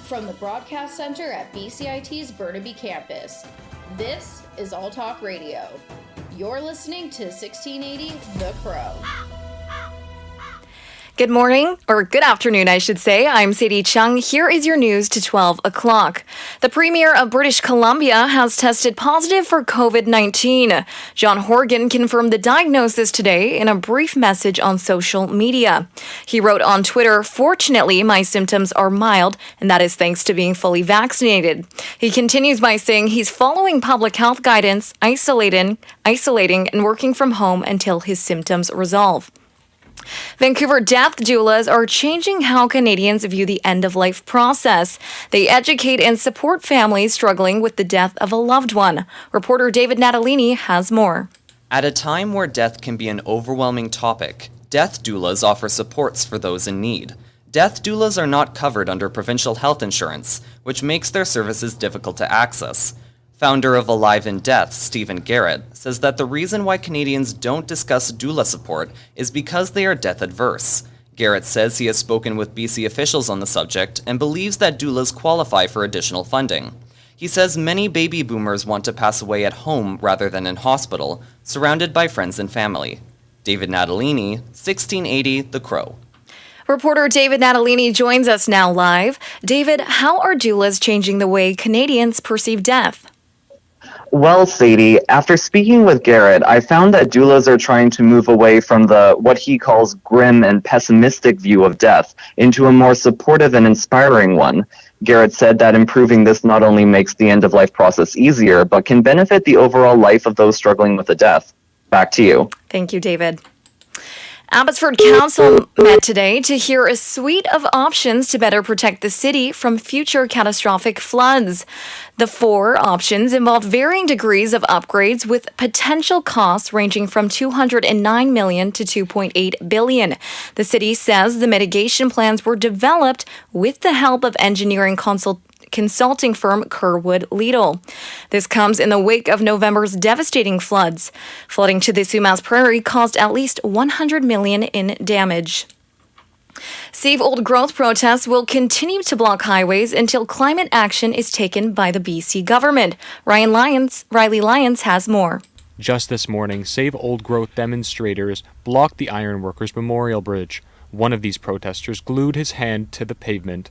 from the Broadcast Center at BCIT's Burnaby Campus. This is All Talk Radio. You're listening to 1680 The Crow. Good morning, or good afternoon, I should say. I'm Sadie Chung. Here is your news to 12 o'clock. The Premier of British Columbia has tested positive for COVID-19. John Horgan confirmed the diagnosis today in a brief message on social media. He wrote on Twitter, "Fortunately, my symptoms are mild, and that is thanks to being fully vaccinated." He continues by saying he's following public health guidance, isolating, and working from home until his symptoms resolve. Vancouver death doulas are changing how Canadians view the end-of-life process. They educate and support families struggling with the death of a loved one. Reporter David Natalini has more. At a time where death can be an overwhelming topic, death doulas offer supports for those in need. Death doulas are not covered under provincial health insurance, which makes their services difficult to access. Founder of Alive in Death, Stephen Garrett, says that the reason why Canadians don't discuss doula support is because they are death adverse. Garrett says he has spoken with BC officials on the subject and believes that doulas qualify for additional funding. He says many baby boomers want to pass away at home rather than in hospital, surrounded by friends and family. David Natalini, 1680 The Crow. Reporter David Natalini joins us now live. David, how are doulas changing the way Canadians perceive death? Well, Sadie, after speaking with Garrett, I found that doulas are trying to move away from what he calls grim and pessimistic view of death into a more supportive and inspiring one. Garrett said that improving this not only makes the end-of-life process easier, but can benefit the overall life of those struggling with a death. Back to you. Thank you, David. Abbotsford Council met today to hear a suite of options to better protect the city from future catastrophic floods. The 4 options involved varying degrees of upgrades with potential costs ranging from $209 million to $2.8 billion. The city says the mitigation plans were developed with the help of engineering consulting firm Kerwood Lidl. This comes in the wake of November's devastating floods. Flooding to the Sumas Prairie caused at least $100 million in damage. Save Old Growth protests will continue to block highways until climate action is taken by the BC government. Riley Lyons has more. Just this morning, Save Old Growth demonstrators blocked the Ironworkers Memorial Bridge. One of these protesters glued his hand to the pavement.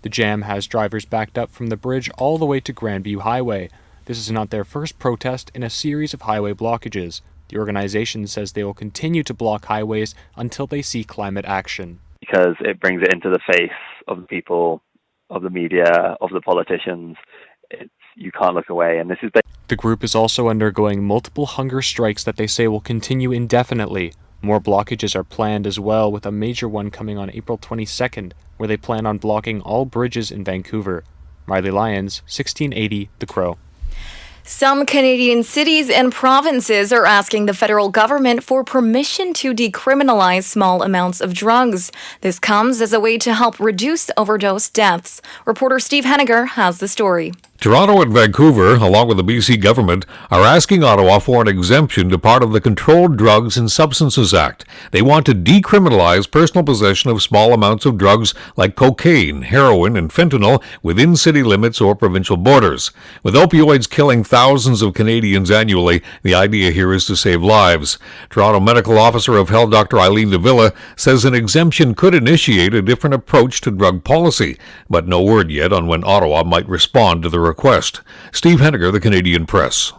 The jam has drivers backed up from the bridge all the way to Grandview Highway. This is not their first protest in a series of highway blockages. The organization says they will continue to block highways until they see climate action. Because it brings it into the face of the people, of the media, of the politicians. You can't look away. And this is the group is also undergoing multiple hunger strikes that they say will continue indefinitely. More blockages are planned as well, with a major one coming on April 22nd, where they plan on blocking all bridges in Vancouver. Riley Lyons, 1680 The Crow. Some Canadian cities and provinces are asking the federal government for permission to decriminalize small amounts of drugs. This comes as a way to help reduce overdose deaths. Reporter Steve Henniger has the story. Toronto and Vancouver, along with the BC government, are asking Ottawa for an exemption to part of the Controlled Drugs and Substances Act. They want to decriminalize personal possession of small amounts of drugs like cocaine, heroin, and fentanyl within city limits or provincial borders. With opioids killing thousands of Canadians annually, the idea here is to save lives. Toronto Medical Officer of Health Dr. Eileen Davila says an exemption could initiate a different approach to drug policy, but no word yet on when Ottawa might respond to the request. Steve Henniger, The Canadian Press.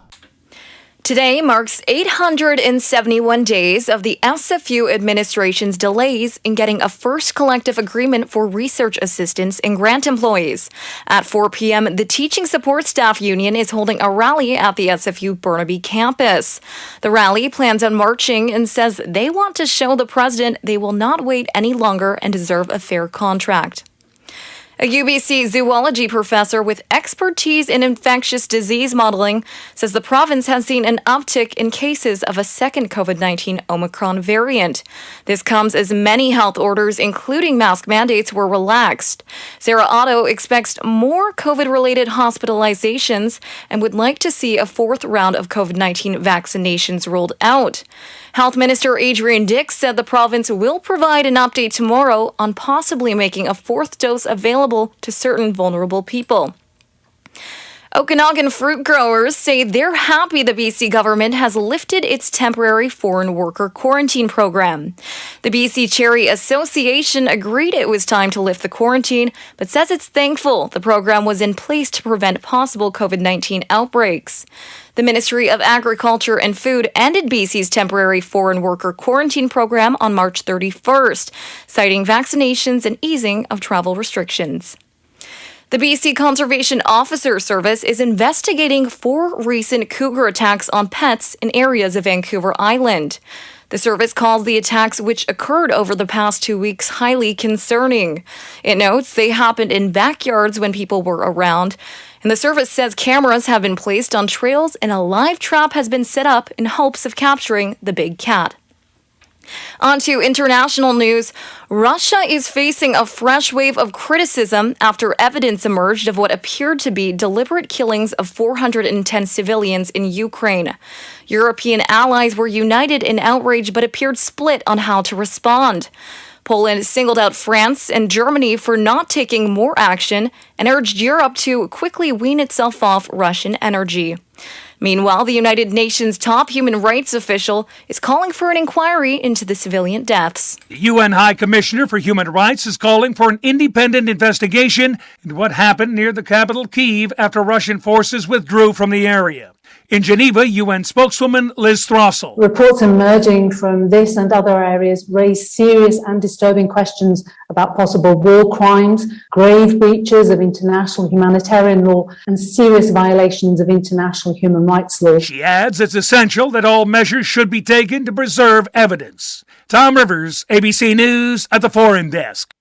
Today marks 871 days of the SFU administration's delays in getting a first collective agreement for research assistants and grant employees. At 4 p.m., the Teaching Support Staff Union is holding a rally at the SFU Burnaby Campus. The rally plans on marching and says they want to show the president they will not wait any longer and deserve a fair contract. A UBC zoology professor with expertise in infectious disease modeling says the province has seen an uptick in cases of a second COVID-19 Omicron variant. This comes as many health orders, including mask mandates, were relaxed. Sarah Otto expects more COVID-related hospitalizations and would like to see a fourth round of COVID-19 vaccinations rolled out. Health Minister Adrian Dix said the province will provide an update tomorrow on possibly making a fourth dose available available to certain vulnerable people. Okanagan fruit growers say they're happy the BC government has lifted its temporary foreign worker quarantine program. The BC Cherry Association agreed it was time to lift the quarantine, but says it's thankful the program was in place to prevent possible COVID-19 outbreaks. The Ministry of Agriculture and Food ended BC's temporary foreign worker quarantine program on March 31st, citing vaccinations and easing of travel restrictions. The BC Conservation Officer Service is investigating 4 recent cougar attacks on pets in areas of Vancouver Island. The service calls the attacks which occurred over the past 2 weeks highly concerning. It notes they happened in backyards when people were around, and the service says cameras have been placed on trails and a live trap has been set up in hopes of capturing the big cat. On to international news. Russia is facing a fresh wave of criticism after evidence emerged of what appeared to be deliberate killings of 410 civilians in Ukraine. European allies were united in outrage but appeared split on how to respond. Poland singled out France and Germany for not taking more action and urged Europe to quickly wean itself off Russian energy. Meanwhile, the United Nations top human rights official is calling for an inquiry into the civilian deaths. The UN High Commissioner for Human Rights is calling for an independent investigation into what happened near the capital Kyiv after Russian forces withdrew from the area. In Geneva, UN spokeswoman Liz Throssell. Reports emerging from this and other areas raise serious and disturbing questions about possible war crimes, grave breaches of international humanitarian law, and serious violations of international human rights law. She adds it's essential that all measures should be taken to preserve evidence. Tom Rivers, ABC News at the Foreign Desk.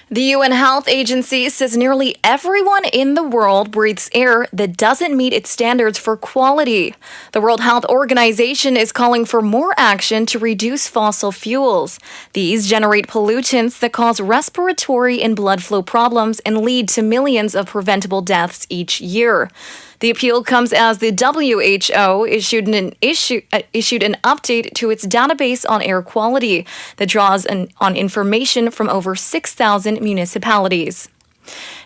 The UN Health Agency says nearly everyone in the world breathes air that doesn't meet its standards for quality. The World Health Organization is calling for more action to reduce fossil fuels. These generate pollutants that cause respiratory and blood flow problems and lead to millions of preventable deaths each year. The appeal comes as the WHO issued an update to its database on air quality that draws on information from over 6,000 municipalities.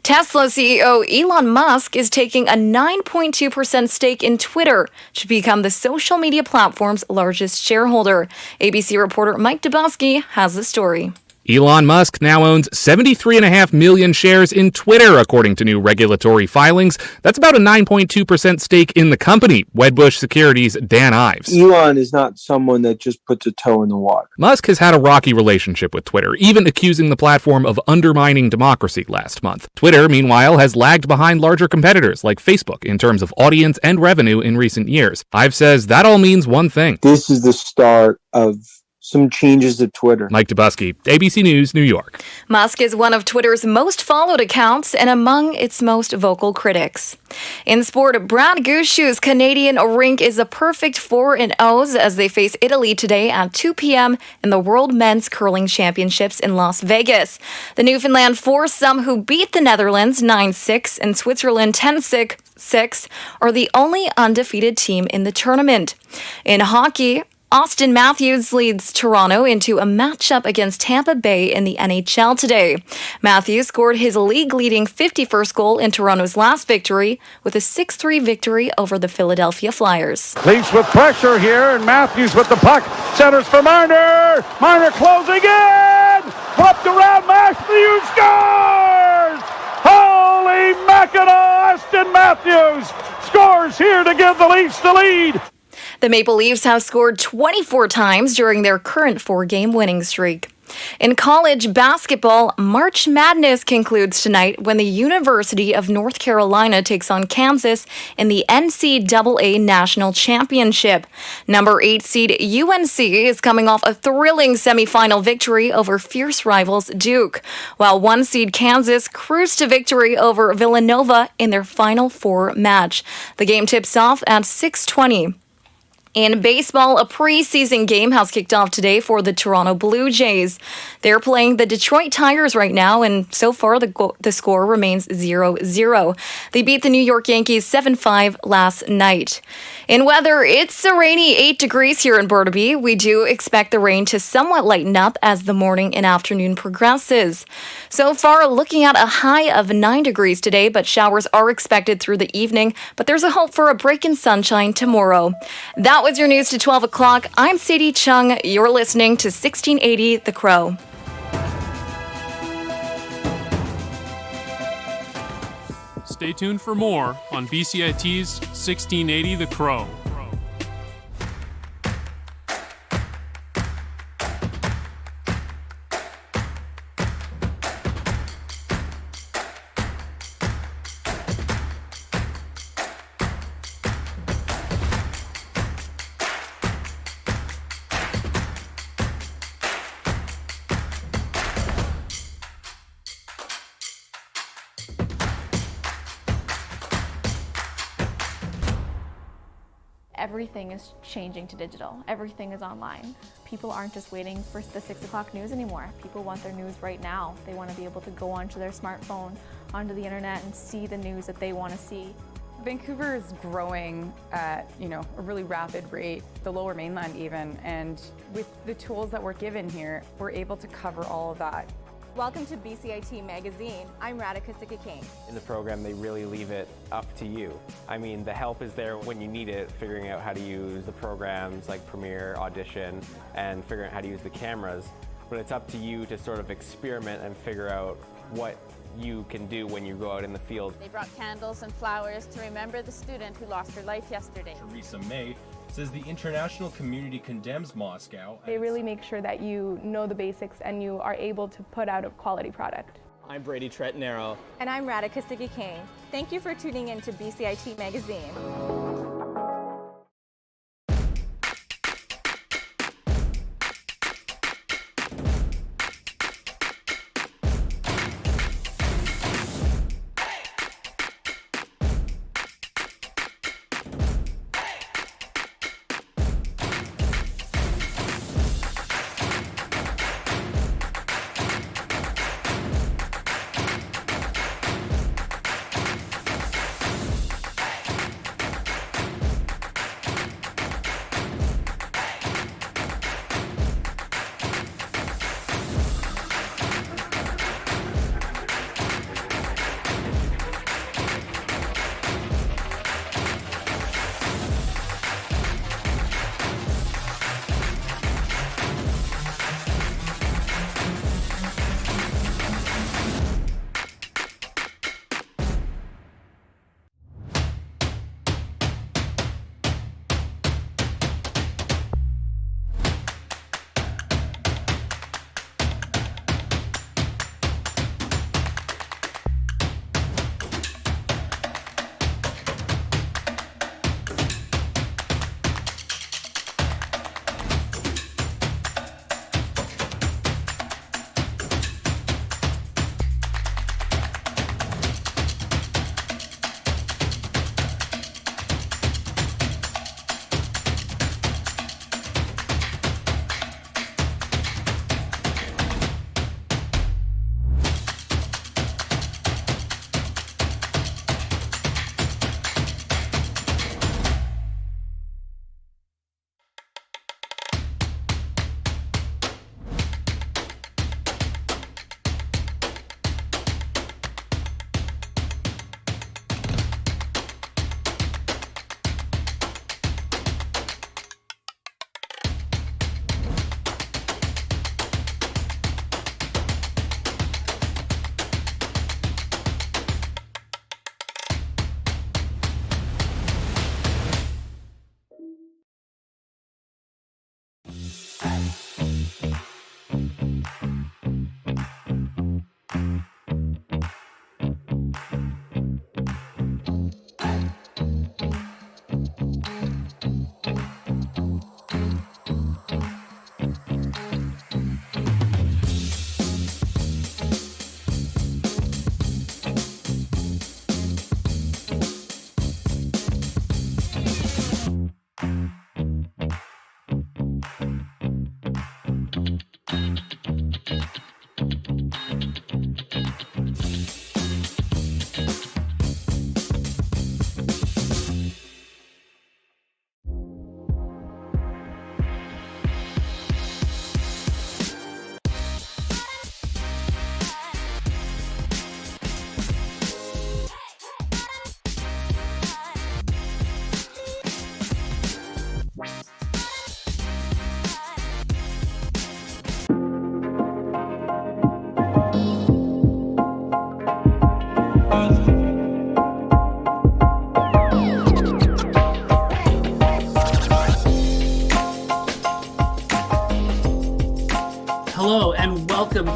Tesla CEO Elon Musk is taking a 9.2% stake in Twitter to become the social media platform's largest shareholder. ABC reporter Mike Dubowski has the story. Elon Musk now owns 73.5 million shares in Twitter, according to new regulatory filings. That's about a 9.2% stake in the company, Wedbush Securities' Dan Ives. Elon is not someone that just puts a toe in the water. Musk has had a rocky relationship with Twitter, even accusing the platform of undermining democracy last month. Twitter, meanwhile, has lagged behind larger competitors like Facebook in terms of audience and revenue in recent years. Ives says that all means one thing. This is the start of some changes to Twitter. Mike Dubowski, ABC News, New York. Musk is one of Twitter's most followed accounts and among its most vocal critics. In sport, Brad Gushew's Canadian rink is a perfect 4-0 as they face Italy today at 2 p.m. in the World Men's Curling Championships in Las Vegas. The Newfoundland foursome, who beat the Netherlands 9-6 and Switzerland 10-6, are the only undefeated team in the tournament. In hockey, Austin Matthews leads Toronto into a matchup against Tampa Bay in the NHL today. Matthews scored his league-leading 51st goal in Toronto's last victory with a 6-3 victory over the Philadelphia Flyers. Leafs with pressure here, and Matthews with the puck. Centers for Marner. Marner closing in. Flipped around. Matthews scores! Holy Mackinac! Austin Matthews scores here to give the Leafs the lead. The Maple Leafs have scored 24 times during their current 4-game winning streak. In college basketball, March Madness concludes tonight when the University of North Carolina takes on Kansas in the NCAA National Championship. Number 8 seed UNC is coming off a thrilling semifinal victory over fierce rivals Duke, while 1 seed Kansas cruised to victory over Villanova in their Final Four match. The game tips off at 6:20. In baseball, a preseason game has kicked off today for the Toronto Blue Jays. They're playing the Detroit Tigers right now, and so far the score remains 0-0. They beat the New York Yankees 7-5 last night. In weather, it's a rainy 8 degrees here in Burnaby. We do expect the rain to somewhat lighten up as the morning and afternoon progresses. So far, looking at a high of 9 degrees today, but showers are expected through the evening, but there's a hope for a break in sunshine tomorrow. That was your news to 12 o'clock. I'm Sadie Chung. You're listening to 1680 The Crow. Stay tuned for more on BCIT's 1680 The Crow. Everything is changing to digital. Everything is online. People aren't just waiting for the 6 o'clock news anymore. People want their news right now. They want to be able to go onto their smartphone, onto the internet, and see the news that they want to see. Vancouver is growing at, a really rapid rate, the Lower Mainland even, and with the tools that we're given here, we're able to cover all of that. Welcome to BCIT Magazine. I'm Radhika Sikki-King. In the program, they really leave it up to you. I mean, the help is there when you need it, figuring out how to use the programs like Premiere, Audition, and figuring out how to use the cameras. But it's up to you to sort of experiment and figure out what you can do when you go out in the field. They brought candles and flowers to remember the student who lost her life yesterday. Theresa May says the international community condemns Moscow. They really make sure that you know the basics and you are able to put out a quality product. I'm Brady Tretnero. And I'm Radhika Sikki-King. Thank you for tuning in to BCIT Magazine.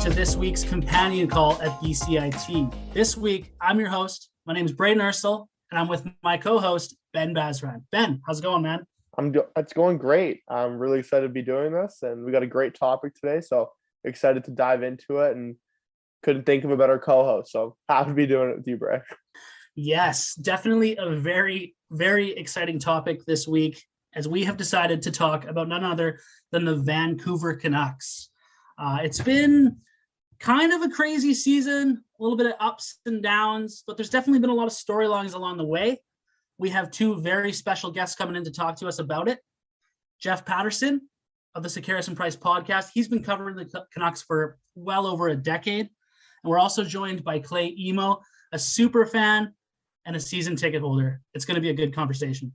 to this week's companion call at BCIT. This week, I'm your host. My name is Braden Ursel, and I'm with my co-host, Ben Bazran. Ben, how's it going, man? It's going great. I'm really excited to be doing this, and we got a great topic today, so excited to dive into it, and couldn't think of a better co-host, so happy to be doing it with you, Bray. Yes, definitely a very, very exciting topic this week, as we have decided to talk about none other than the Vancouver Canucks. It's been kind of a crazy season, a little bit of ups and downs, but there's definitely been a lot of storylines along the way. We have two very special guests coming in to talk to us about it. Jeff Patterson of the Sekeres and Price podcast. He's been covering the Canucks for well over a decade. And we're also joined by Clay Emo, a super fan and a season ticket holder. It's going to be a good conversation.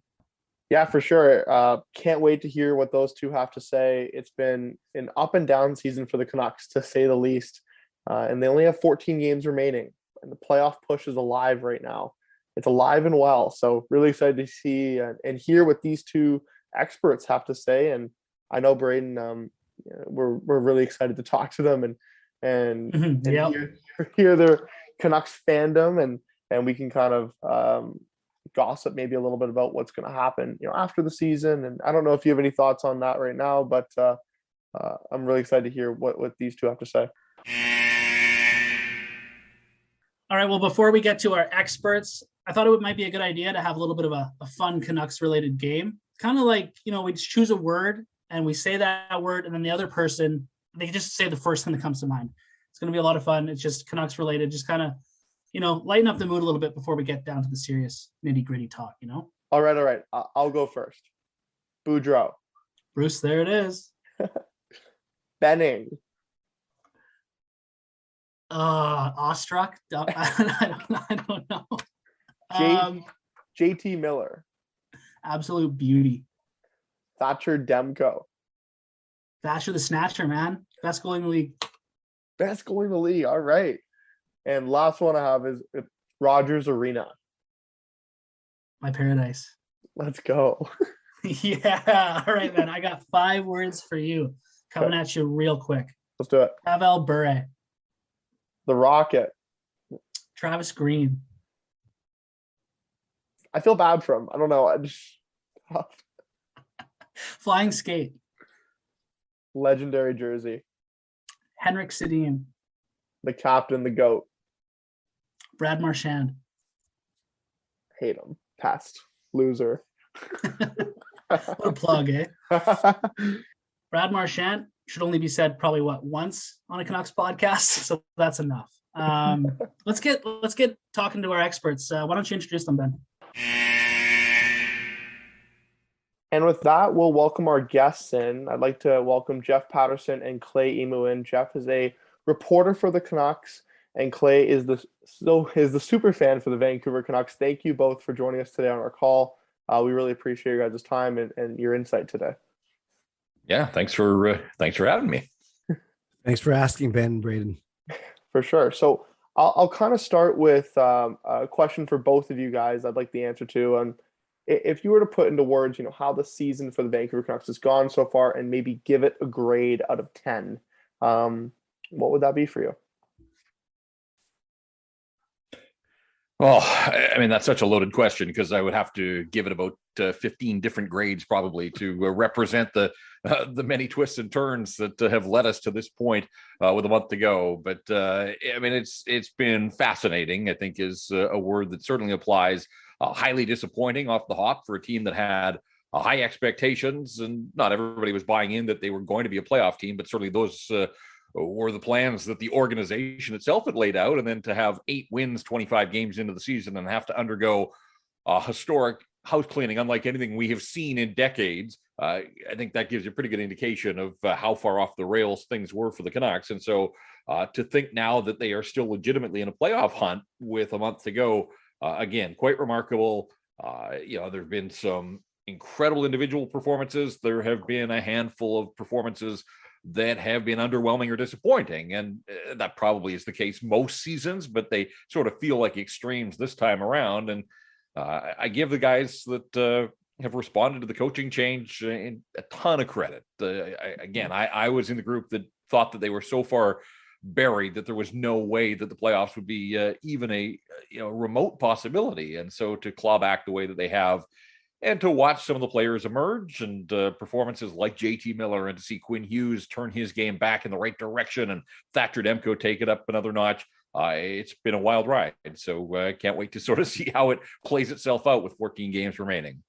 Yeah, for sure. Can't wait to hear what those two have to say. It's been an up and down season for the Canucks, to say the least. And they only have 14 games remaining. And the playoff push is alive right now. It's alive and well. So really excited to see and hear what these two experts have to say. And I know, Braden, we're really excited to talk to them and hear their Canucks fandom, and we can kind of gossip maybe a little bit about what's going to happen, after the season. And I don't know if you have any thoughts on that right now, but I'm really excited to hear what these two have to say. All right. Well, before we get to our experts, I thought it might be a good idea to have a little bit of a fun Canucks related game. Kind of like, we just choose a word and we say that word, and then the other person, they just say the first thing that comes to mind. It's going to be a lot of fun. It's just Canucks related, just kind of, lighten up the mood a little bit before we get down to the serious nitty gritty talk, All right. I'll go first. Boudreaux. Bruce, there it is. Benning. Awestruck. I don't know. JT Miller. Absolute beauty. Thatcher Demko. Thatcher the Snatcher, man. Best goalie in the league. Best goalie in the league. All right. And last one I have is Rogers Arena. My paradise. Let's go. Yeah. All right, man. I got 5 words for you coming at you real quick. Let's do it. Pavel Bure. The Rocket. Travis Green. I feel bad for him. I don't know. Flying Skate. Legendary jersey. Henrik Sedin. The captain, the GOAT. Brad Marchand. Hate him. Pest. Loser. What a plug, eh? Brad Marchand should only be said probably once on a Canucks podcast, so that's enough. Let's get talking to our experts. Why don't you introduce them, Ben? And with that, we'll welcome our guests in. I'd like to welcome Jeff Patterson and Clay Emo in. Jeff is a reporter for the Canucks, and Clay is the super fan for the Vancouver Canucks. Thank you both for joining us today on our call. We really appreciate your guys' time and your insight today. Yeah, thanks for having me. Thanks for asking, Ben and Braden. For sure. So I'll kind of start with a question for both of you guys. I'd like the answer to. And if you were to put into words, how the season for the Vancouver Canucks has gone so far, and maybe give it a grade out of 10, what would that be for you? Well, I mean, that's such a loaded question, because I would have to give it about 15 different grades probably to represent the many twists and turns that have led us to this point with a month to go. But I mean, it's been fascinating, I think, is a word that certainly applies. Highly disappointing off the hop for a team that had high expectations, and not everybody was buying in that they were going to be a playoff team, but certainly those were the plans that the organization itself had laid out. And then to have 8 wins, 25 games into the season, and have to undergo historic house cleaning unlike anything we have seen in decades, I think that gives you a pretty good indication of how far off the rails things were for the Canucks. And so to think now that they are still legitimately in a playoff hunt with a month to go, again, quite remarkable. There have been some incredible individual performances. There have been a handful of performances that have been underwhelming or disappointing. And that probably is the case most seasons, but they sort of feel like extremes this time around. And I give the guys that have responded to the coaching change a ton of credit. I was in the group that thought that they were so far buried, that there was no way that the playoffs would be even a remote possibility. And so to claw back the way that they have, and to watch some of the players emerge and performances like JT Miller, and to see Quinn Hughes turn his game back in the right direction and Thatcher Demko take it up another notch, it's been a wild ride. And so I can't wait to sort of see how it plays itself out with 14 games remaining.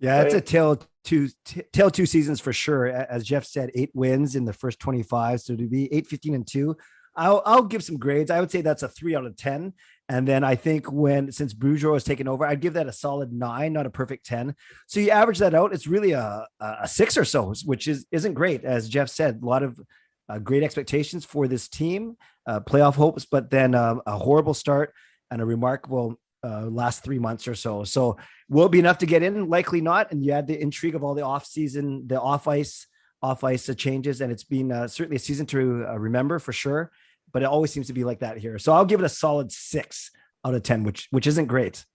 Yeah, it's a tale two seasons for sure. As Jeff said, 8 wins in the first 25. So to be 8-15-2, I'll give some grades. I would say that's a 3 out of 10. And then I think since Boudreau has taken over, I'd give that a solid 9, not a perfect 10. So you average that out, it's really a 6 or so, which isn't great. As Jeff said, a lot of great expectations for this team, playoff hopes, but then a horrible start and a remarkable last 3 months or so. So will it be enough to get in? Likely not. And you add the intrigue of all the off-season, the off-ice changes, and it's been certainly a season to remember for sure. But it always seems to be like that here. So I'll give it a solid 6 out of 10, which isn't great.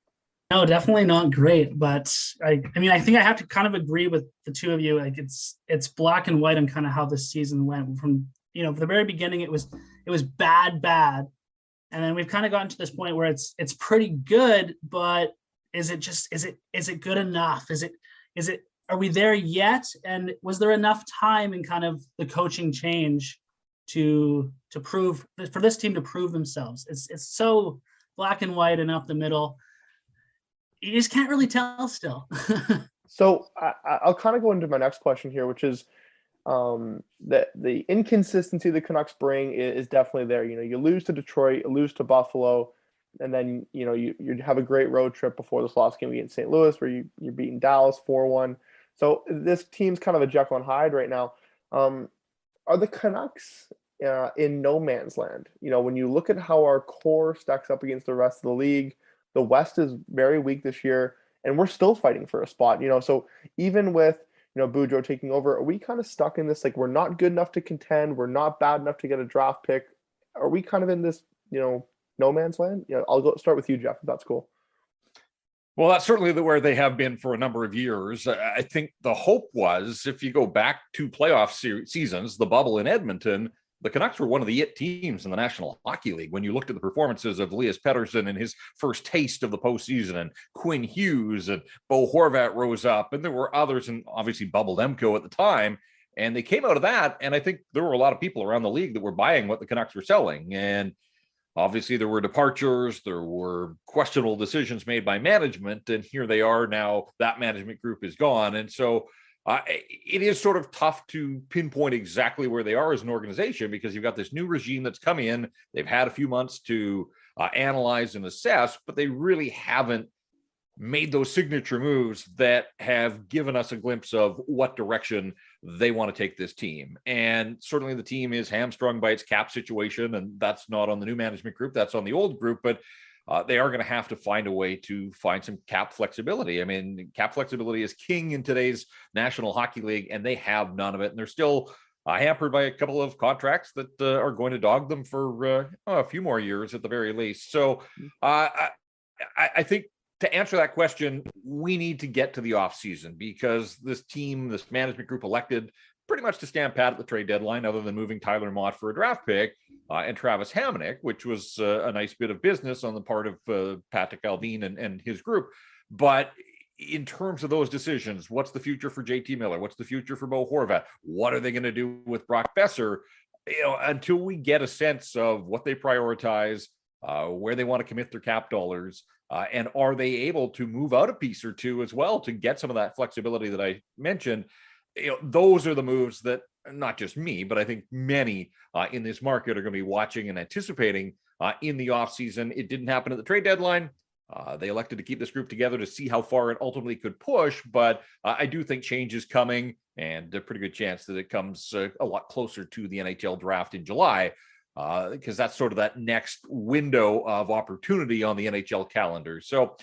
No, definitely not great. But I think I have to kind of agree with the two of you. Like it's black and white on kind of how this season went. From from the very beginning, it was bad, and then we've kind of gotten to this point where it's pretty good. But is it good enough? Are we there yet? And was there enough time in kind of the coaching change to prove for this team to prove themselves? It's so black and white and up the middle. You just can't really tell still. So I'll kind of go into my next question here, which is the inconsistency the Canucks bring is definitely there. You lose to Detroit, you lose to Buffalo, and then you have a great road trip before this last game against St. Louis, where you're beating Dallas 4-1. So this team's kind of a Jekyll and Hyde right now. Are the Canucks in no man's land? When you look at how our core stacks up against the rest of the league, the West is very weak this year, and we're still fighting for a spot. So even with Boudreau taking over, are we kind of stuck in this, like, we're not good enough to contend, we're not bad enough to get a draft pick? Are we kind of in this no man's land? I'll start with you, Jeff, if that's cool. Well, that's certainly where they have been for a number of years. I think the hope was, if you go back to playoff seasons, the bubble in Edmonton, the Canucks were one of the it teams in the National Hockey League. When you looked at the performances of Elias Pettersson in his first taste of the postseason, and Quinn Hughes and Bo Horvat rose up, and there were others, and obviously Bubble Demko at the time, and they came out of that. And I think there were a lot of people around the league that were buying what the Canucks were selling. And obviously there were departures, there were questionable decisions made by management, and here they are now. That management group is gone. And so it is sort of tough to pinpoint exactly where they are as an organization, because you've got this new regime that's come in. They've had a few months to analyze and assess, but they really haven't made those signature moves that have given us a glimpse of what direction they want to take this team. And certainly the team is hamstrung by its cap situation, and that's not on the new management group, that's on the old group. But they are going to have to find a way to find some cap flexibility. I mean, cap flexibility is king in today's National Hockey League, and they have none of it. And they're still hampered by a couple of contracts that are going to dog them for a few more years at the very least. So I think to answer that question, we need to get to the offseason, because this team, this management group, elected pretty much to stand pat at the trade deadline, other than moving Tyler Mott for a draft pick and Travis Hamonic, which was a nice bit of business on the part of Patrick Alvin and his group. But in terms of those decisions, what's the future for JT Miller? What's the future for Bo Horvat? What are they going to do with Brock Besser? Until we get a sense of what they prioritize, where they want to commit their cap dollars, and are they able to move out a piece or two as well to get some of that flexibility that I mentioned, those are the moves that not just me, but I think many in this market are going to be watching and anticipating in the offseason. It didn't happen at the trade deadline. They elected to keep this group together to see how far it ultimately could push. But I do think change is coming, and a pretty good chance that it comes a lot closer to the NHL draft in July, because that's sort of that next window of opportunity on the NHL calendar. So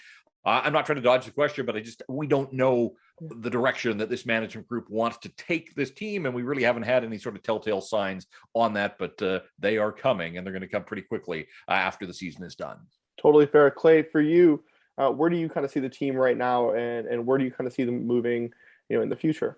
I'm not trying to dodge the question, but we don't know the direction that this management group wants to take this team, and we really haven't had any sort of telltale signs on that, but they are coming, and they're going to come pretty quickly after the season is done. Totally fair. Clay, for you, where do you kind of see the team right now, and where do you kind of see them moving, in the future?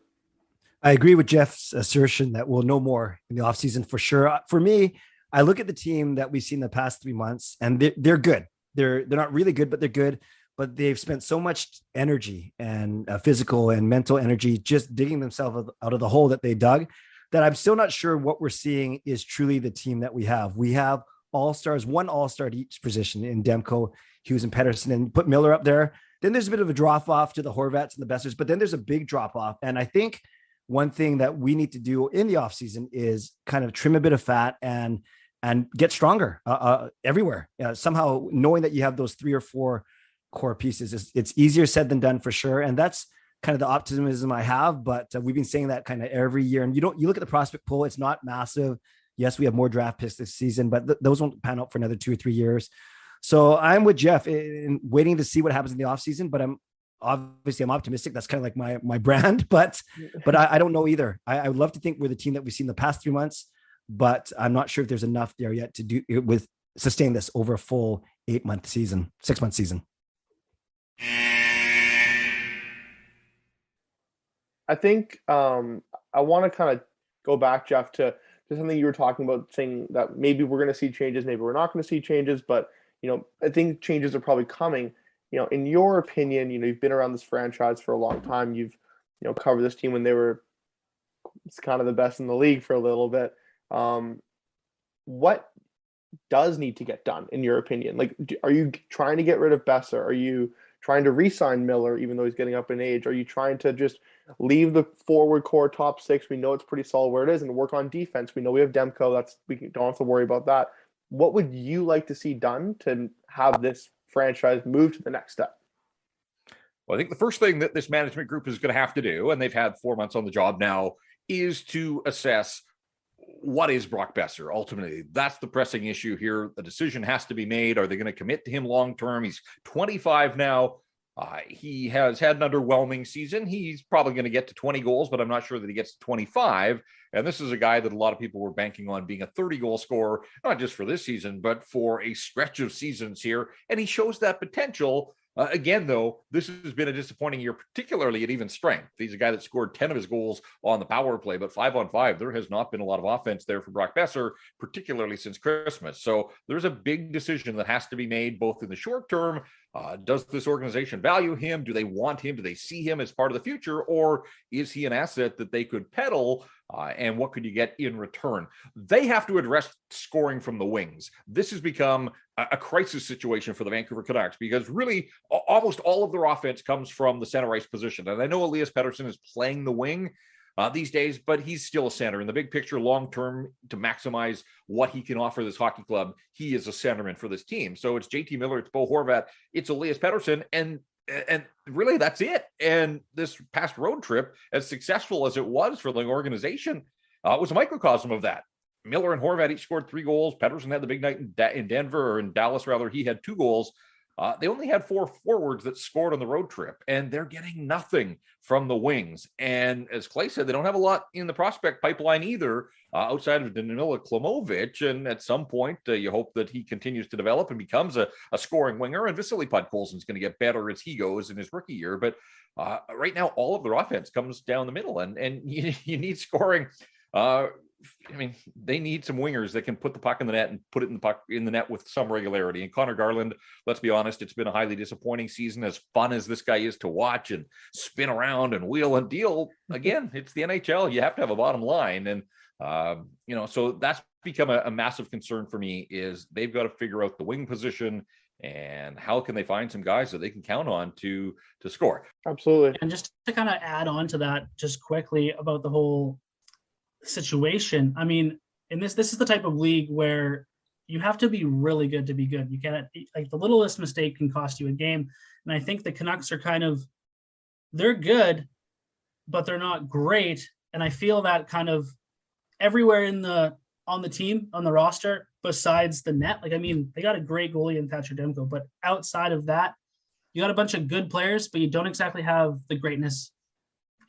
I agree with Jeff's assertion that we'll know more in the offseason for sure. For me, I look at the team that we've seen the past 3 months, and they're good. They're not really good, but they're good. But they've spent so much energy and physical and mental energy just digging themselves out of the hole that they dug, that I'm still not sure what we're seeing is truly the team that we have. We have all-stars, one all-star at each position in Demko, Hughes, and Pedersen, and put Miller up there. Then there's a bit of a drop-off to the Horvats and the Bessers, but then there's a big drop-off. And I think one thing that we need to do in the offseason is kind of trim a bit of fat and get stronger everywhere. Somehow knowing that you have those 3 or 4 core pieces, it's easier said than done for sure. And that's kind of the optimism I have, but we've been saying that kind of every year. And you look at the prospect pool, it's not massive. Yes, we have more draft picks this season, but those won't pan out for another 2 or 3 years. So I'm with Jeff in waiting to see what happens in the offseason, but I'm optimistic. That's kind of like my brand, but I don't know either. I would love to think we're the team that we've seen the past 3 months, but I'm not sure if there's enough there yet to do it with sustain this over a full 6-month season. I think I want to kind of go back, Jeff, to something you were talking about, saying that maybe we're going to see changes, maybe we're not going to see changes, but I think changes are probably coming. In your opinion, you've been around this franchise for a long time. You've covered this team when they were kind of the best in the league for a little bit. What does need to get done, in your opinion? Like, are you trying to get rid of Besser? Are you trying to re-sign Miller, even though he's getting up in age? Are you trying to just leave the forward core top 6? We know it's pretty solid where it is, and work on defense. We know we have Demko. We don't have to worry about that. What would you like to see done to have this franchise move to the next step? Well, I think the first thing that this management group is going to have to do, and they've had 4 months on the job now, is to assess what is Brock Besser. Ultimately, that's the pressing issue here. The decision has to be made. Are they going to commit to him long term? He's 25 now. He has had an underwhelming season. He's probably going to get to 20 goals, but I'm not sure that he gets to 25. And this is a guy that a lot of people were banking on being a 30-goal scorer, not just for this season, but for a stretch of seasons here. And he shows that potential. Again, though, this has been a disappointing year, particularly at even strength. He's a guy that scored 10 of his goals on the power play, but 5-on-5, there has not been a lot of offense there for Brock Besser, particularly since Christmas. So there's a big decision that has to be made, both in the short term. Does this organization value him? Do they want him? Do they see him as part of the future? Or is he an asset that they could peddle? And what could you get in return? They have to address scoring from the wings. This has become a crisis situation for the Vancouver Canucks, because really almost all of their offense comes from the center ice position. And I know Elias Pettersson is playing the wing these days, but he's still a center. In the big picture, long-term, to maximize what he can offer this hockey club, he is a centerman for this team. So it's JT Miller, it's Bo Horvat, it's Elias Pettersson, and really that's it. And this past road trip, as successful as it was for the organization, was a microcosm of that. Miller and Horvat each scored 3 goals. Pettersson had the big night in Denver, or in Dallas rather. He had 2 goals. They only had 4 forwards that scored on the road trip, and they're getting nothing from the wings. And as Clay said, they don't have a lot in the prospect pipeline either, outside of Danila Klomovic. And at some point, you hope that he continues to develop and becomes a scoring winger. And Vasily Podkolzin's going to get better as he goes in his rookie year. But right now, all of their offense comes down the middle, and you need scoring. They need some wingers that can put the puck in the net and put it in the net with some regularity. And Connor Garland, let's be honest, it's been a highly disappointing season. As fun as this guy is to watch and spin around and wheel and deal, again, it's the NHL. You have to have a bottom line. And, so that's become a massive concern for me, is they've got to figure out the wing position and how can they find some guys that they can count on to score. Absolutely. And just to kind of add on to that just quickly about the whole situation. I mean, in this is the type of league where you have to be really good to be good. You can't, like, the littlest mistake can cost you a game. And I think the Canucks are they're good, but they're not great. And I feel that kind of everywhere on the team, on the roster, besides the net. Like, I mean, they got a great goalie in Thatcher Demko, but outside of that, you got a bunch of good players, but you don't exactly have the greatness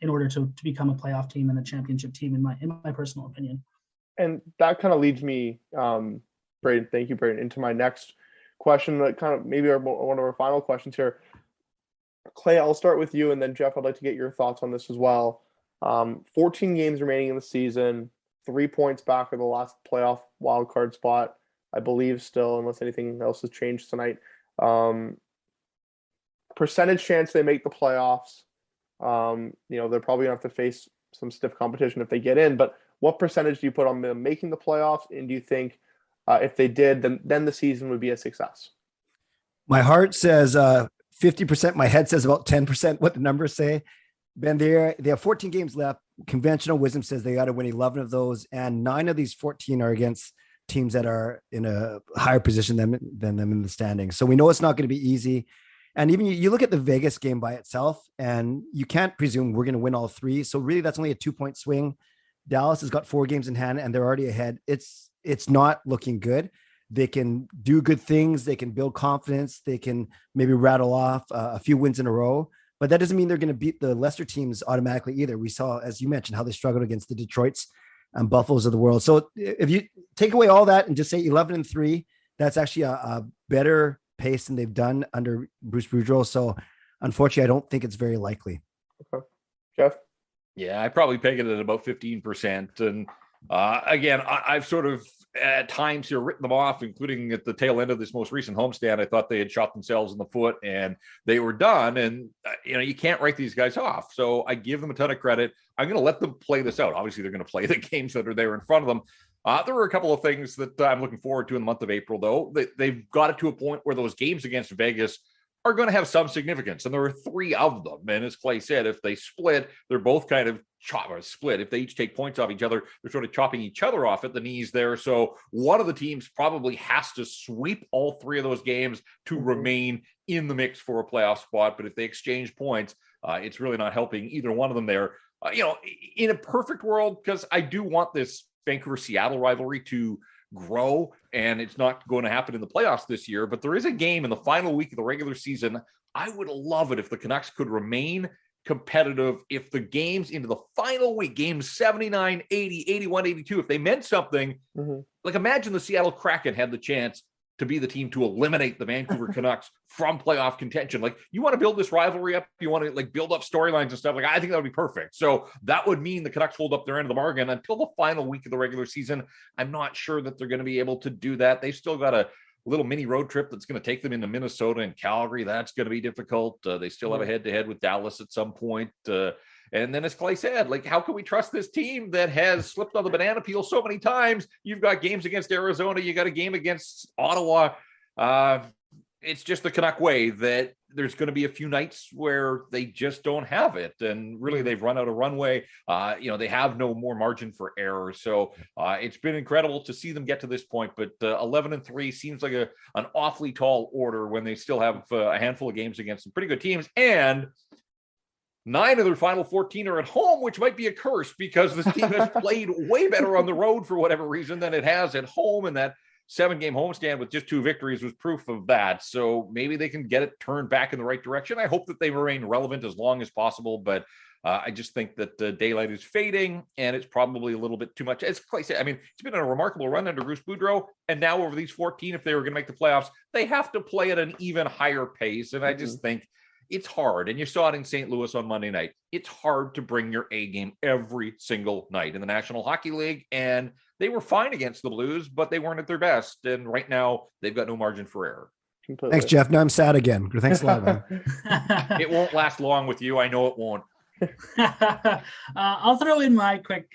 in order to become a playoff team and a championship team, in my personal opinion. And that kind of leads me, Braden, thank you, Braden, into my next question, that kind of maybe one of our final questions here. Clay, I'll start with you, and then Jeff, I'd like to get your thoughts on this as well. 14 games remaining in the season. 3 points back of the last playoff wildcard spot, I believe still, unless anything else has changed tonight. Percentage chance they make the playoffs. They're probably going to have to face some stiff competition if they get in, but what percentage do you put on them making the playoffs? And do you think if they did, then the season would be a success? My heart says 50%. My head says about 10%, what the numbers say. Ben, they have 14 games left. Conventional wisdom says they got to win 11 of those, and 9 of these 14 are against teams that are in a higher position than them in the standings. So we know it's not going to be easy. And even you look at the Vegas game by itself, and you can't presume we're going to win all 3. So really, that's only a 2-point swing. Dallas has got 4 games in hand, and they're already ahead. It's not looking good. They can do good things. They can build confidence. They can maybe rattle off a few wins in a row. But that doesn't mean they're going to beat the lesser teams automatically either. We saw, as you mentioned, how they struggled against the Detroits and Buffaloes of the world. So if you take away all that and just say 11-3, that's actually a better pace than they've done under Bruce Boudreau. So unfortunately, I don't think it's very likely. Okay. Jeff? Yeah, I probably peg it at about 15%. And again, I've sort of at times here written them off, including at the tail end of this most recent homestand. I thought they had shot themselves in the foot and they were done. And, you can't write these guys off. So I give them a ton of credit. I'm going to let them play this out. Obviously, they're going to play the games that are there in front of them. There were a couple of things that I'm looking forward to in the month of April, though. They've got it to a point where those games against Vegas are going to have some significance, and there are 3 of them. And as Clay said, if they split, they're both kind of split. If they each take points off each other, they're sort of chopping each other off at the knees there. So one of the teams probably has to sweep all 3 of those games to remain in the mix for a playoff spot. But if they exchange points, it's really not helping either one of them there. In a perfect world, because I do want this Vancouver-Seattle rivalry to grow, and it's not going to happen in the playoffs this year, but there is a game in the final week of the regular season. I would love it if the Canucks could remain competitive, if the games into the final week, games 79, 80, 81, 82, if they meant something, like imagine the Seattle Kraken had the chance to be the team to eliminate the Vancouver Canucks from playoff contention. Like, you want to build this rivalry up, you want to build up storylines and stuff. Like, I think that would be perfect. So that would mean the Canucks hold up their end of the bargain until the final week of the regular season. I'm not sure that they're going to be able to do that. They've still got a little mini road trip that's going to take them into Minnesota and Calgary. That's going to be difficult. They still have a head-to-head with Dallas at some point. And then, as Clay said, how can we trust this team that has slipped on the banana peel so many times? You've got games against Arizona. You got a game against Ottawa. It's just the Canuck way that there's going to be a few nights where they just don't have it. And really, they've run out of runway. They have no more margin for error. So it's been incredible to see them get to this point. But 11-3 seems like an awfully tall order when they still have a handful of games against some pretty good teams. And 9 of their final 14 are at home, which might be a curse because this team has played way better on the road for whatever reason than it has at home. And that 7-game homestand with just 2 victories was proof of that. So maybe they can get it turned back in the right direction. I hope that they remain relevant as long as possible, but I just think that the daylight is fading and it's probably a little bit too much. As Clay said, it's been a remarkable run under Bruce Boudreau, and now over these 14, if they were going to make the playoffs, they have to play at an even higher pace. And I just think it's hard. And you saw it in St. Louis on Monday night. It's hard to bring your A game every single night in the National Hockey League. And they were fine against the Blues, but they weren't at their best. And right now they've got no margin for error. Completely. Thanks, Jeff. Now I'm sad again. Thanks a lot, man. It won't last long with you. I know it won't. I'll throw in my quick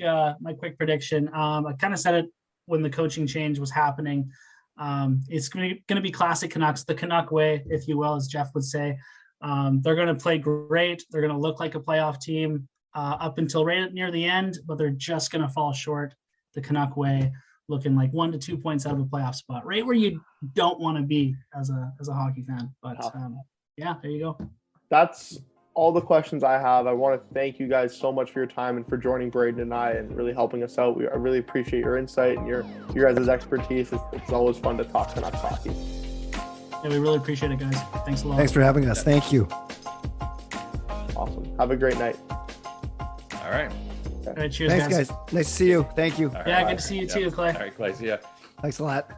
prediction. I kind of said it when the coaching change was happening. It's going to be classic Canucks, the Canuck way, if you will, as Jeff would say. They're going to play great. They're going to look like a playoff team up until right near the end, but they're just going to fall short the Canuck way, looking like 1 to 2 points out of a playoff spot, right where you don't want to be as a hockey fan. But there you go. That's all the questions I have. I want to thank you guys so much for your time and for joining Braden and I and really helping us out. I really appreciate your insight and your guys' expertise. It's always fun to talk Canucks hockey. Yeah, we really appreciate it, guys. Thanks a lot. Thanks for having us. Thank you. Awesome. Have a great night. All right. All right, cheers, Thanks, guys. Nice to see you. Thank you. Yeah, good to see you too, Clay. All right, Clay. See ya. Thanks a lot.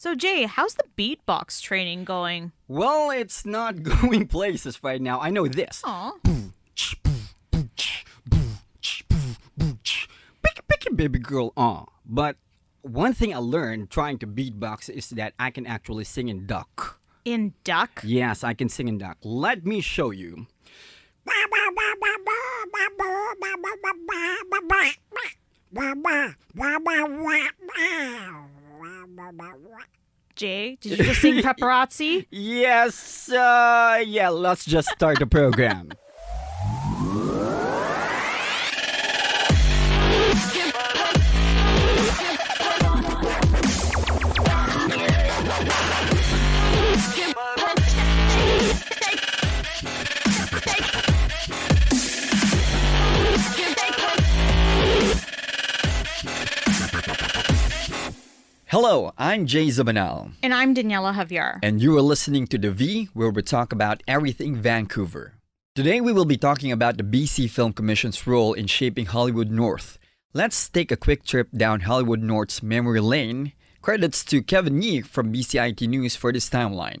So Jay, how's the beatbox training going? Well, it's not going places right now. I know this. Aw. Picky baby girl, But one thing I learned trying to beatbox is that I can actually sing in duck. In duck? Yes, I can sing in duck. Let me show you. Jay, did you just sing paparazzi? Yes, yeah, let's just start the program. Hello, I'm Jay Zabanal. And I'm Daniela Javier. And you are listening to The V, where we talk about everything Vancouver. Today we will be talking about the BC Film Commission's role in shaping Hollywood North. Let's take a quick trip down Hollywood North's memory lane. Credits to Kevin Yee from BCIT News for this timeline.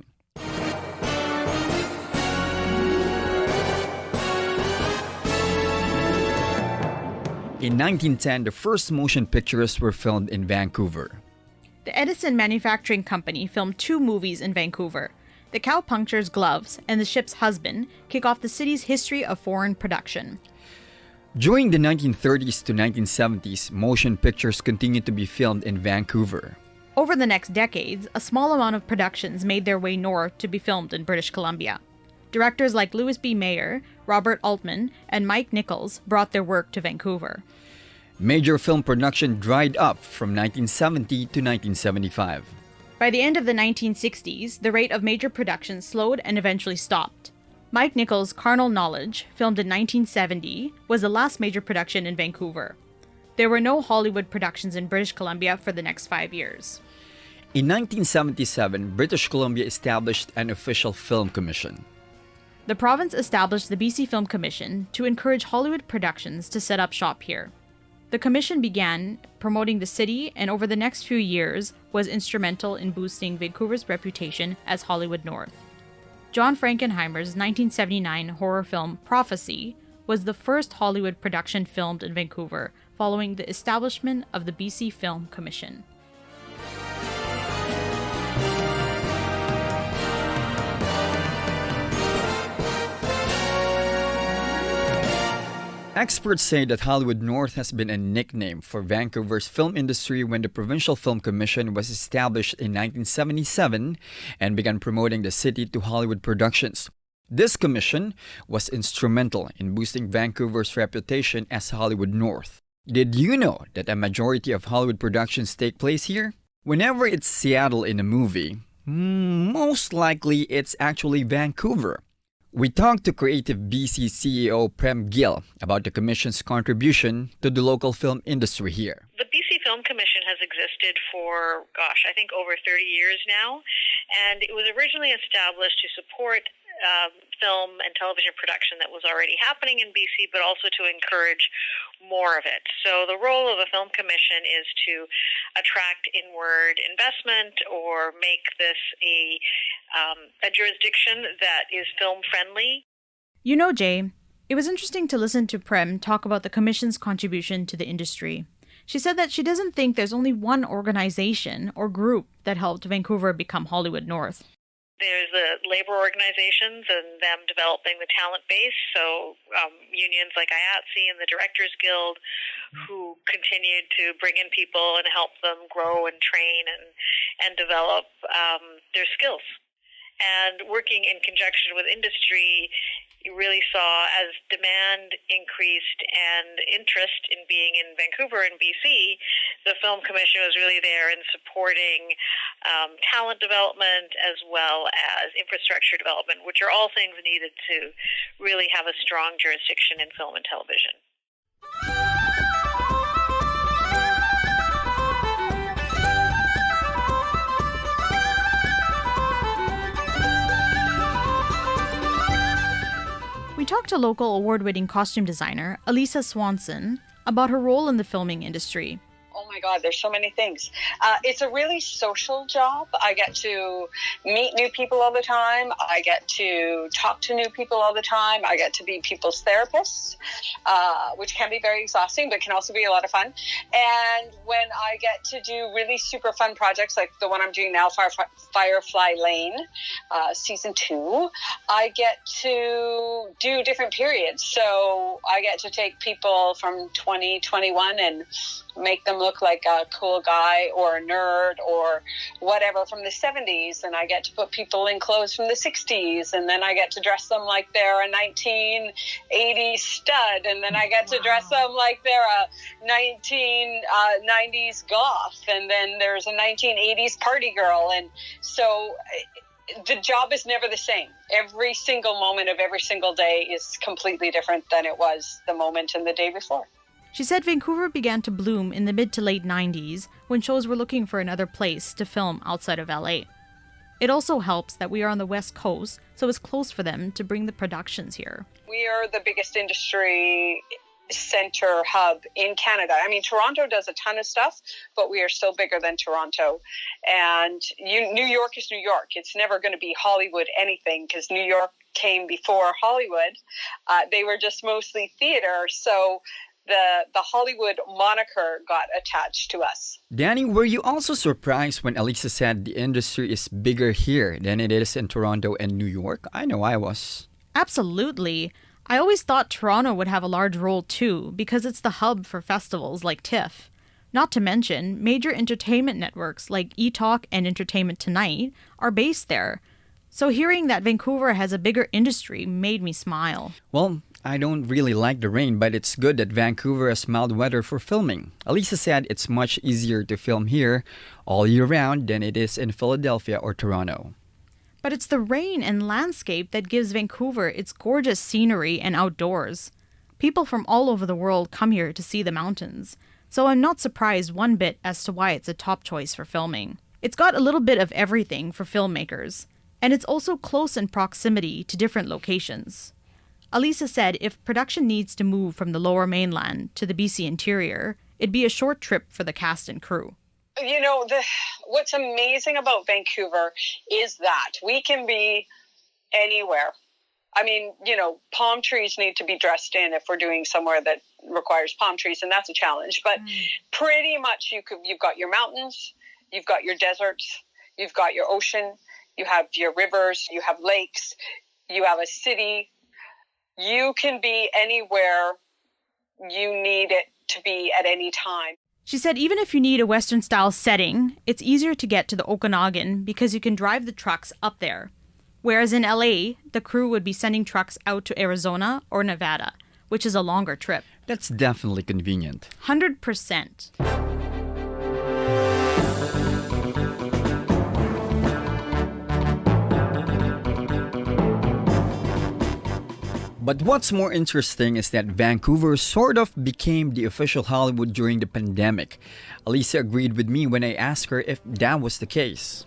In 1910, the first motion pictures were filmed in Vancouver. The Edison Manufacturing Company filmed 2 movies in Vancouver. The Cow Punctures Gloves and The Ship's Husband kick off the city's history of foreign production. During the 1930s to 1970s, motion pictures continued to be filmed in Vancouver. Over the next decades, a small amount of productions made their way north to be filmed in British Columbia. Directors like Louis B. Mayer, Robert Altman, and Mike Nichols brought their work to Vancouver. Major film production dried up from 1970 to 1975. By the end of the 1960s, the rate of major production slowed and eventually stopped. Mike Nichols' Carnal Knowledge, filmed in 1970, was the last major production in Vancouver. There were no Hollywood productions in British Columbia for the next 5 years. In 1977, British Columbia established an official film commission. The province established the BC Film Commission to encourage Hollywood productions to set up shop here. The commission began promoting the city and over the next few years was instrumental in boosting Vancouver's reputation as Hollywood North. John Frankenheimer's 1979 horror film Prophecy was the first Hollywood production filmed in Vancouver following the establishment of the BC Film Commission. Experts say that Hollywood North has been a nickname for Vancouver's film industry when the Provincial Film Commission was established in 1977 and began promoting the city to Hollywood productions. This commission was instrumental in boosting Vancouver's reputation as Hollywood North. Did you know that a majority of Hollywood productions take place here? Whenever it's Seattle in a movie, most likely it's actually Vancouver. We talked to Creative BC CEO Prem Gill about the Commission's contribution to the local film industry here. The BC Film Commission has existed for, I think over 30 years now, and it was originally established to support film and television production that was already happening in BC, but also to encourage more of it. So the role of a film commission is to attract inward investment or make this a jurisdiction that is film friendly. You know, Jay, it was interesting to listen to Prem talk about the Commission's contribution to the industry. She said that she doesn't think there's only one organization or group that helped Vancouver become Hollywood North. There's the labor organizations and them developing the talent base, so unions like IATSE and the Directors Guild who continued to bring in people and help them grow and train and develop their skills. And working in conjunction with industry, you really saw as demand increased and interest in being in Vancouver and BC, the Film Commission was really there in supporting talent development as well as infrastructure development, which are all things needed to really have a strong jurisdiction in film and television. We talked to local award-winning costume designer Elisa Swanson about her role in the filming industry. Oh my my God, there's so many things. It's a really social job. I get to meet new people all the time. I get to talk to new people all the time. I get to be people's therapists, which can be very exhausting, but can also be a lot of fun. And when I get to do really super fun projects like the one I'm doing now, Firefly Lane, season 2, I get to do different periods. So I get to take people from 2021 and make them look like a cool guy or a nerd or whatever from the 70s, and I get to put people in clothes from the 60s, and then I get to dress them like they're a 1980s stud, and then I get to dress them like they're a 1990s goth, and then there's a 1980s party girl. And so the job is never the same. Every single moment of every single day is completely different than it was the moment in the day before. She said Vancouver began to bloom in the mid to late 90s when shows were looking for another place to film outside of LA. It also helps that we are on the West Coast, so it's close for them to bring the productions here. We are the biggest industry center hub in Canada. I mean, Toronto does a ton of stuff, but we are still bigger than Toronto. And New York is New York. It's never going to be Hollywood anything because New York came before Hollywood. They were just mostly theater, so the Hollywood moniker got attached to us. Danny, were you also surprised when Elisa said the industry is bigger here than it is in Toronto and New York? I know I was. Absolutely. I always thought Toronto would have a large role too, because it's the hub for festivals like TIFF. Not to mention, major entertainment networks like eTalk and Entertainment Tonight are based there. So hearing that Vancouver has a bigger industry made me smile. Well, I don't really like the rain, but it's good that Vancouver has mild weather for filming. Elisa said it's much easier to film here all year round than it is in Philadelphia or Toronto. But it's the rain and landscape that gives Vancouver its gorgeous scenery and outdoors. People from all over the world come here to see the mountains, so I'm not surprised one bit as to why it's a top choice for filming. It's got a little bit of everything for filmmakers, and it's also close in proximity to different locations. Elisa said if production needs to move from the Lower Mainland to the BC interior, it'd be a short trip for the cast and crew. You know, what's amazing about Vancouver is that we can be anywhere. I mean, you know, palm trees need to be dressed in if we're doing somewhere that requires palm trees, and that's a challenge. But pretty much you've got your mountains, you've got your deserts, you've got your ocean, you have your rivers, you have lakes, you have a city. You can be anywhere you need it to be at any time. She said even if you need a Western-style setting, it's easier to get to the Okanagan because you can drive the trucks up there. Whereas in LA, the crew would be sending trucks out to Arizona or Nevada, which is a longer trip. That's definitely convenient. 100%. But what's more interesting is that Vancouver sort of became the official Hollywood during the pandemic. Elisa agreed with me when I asked her if that was the case.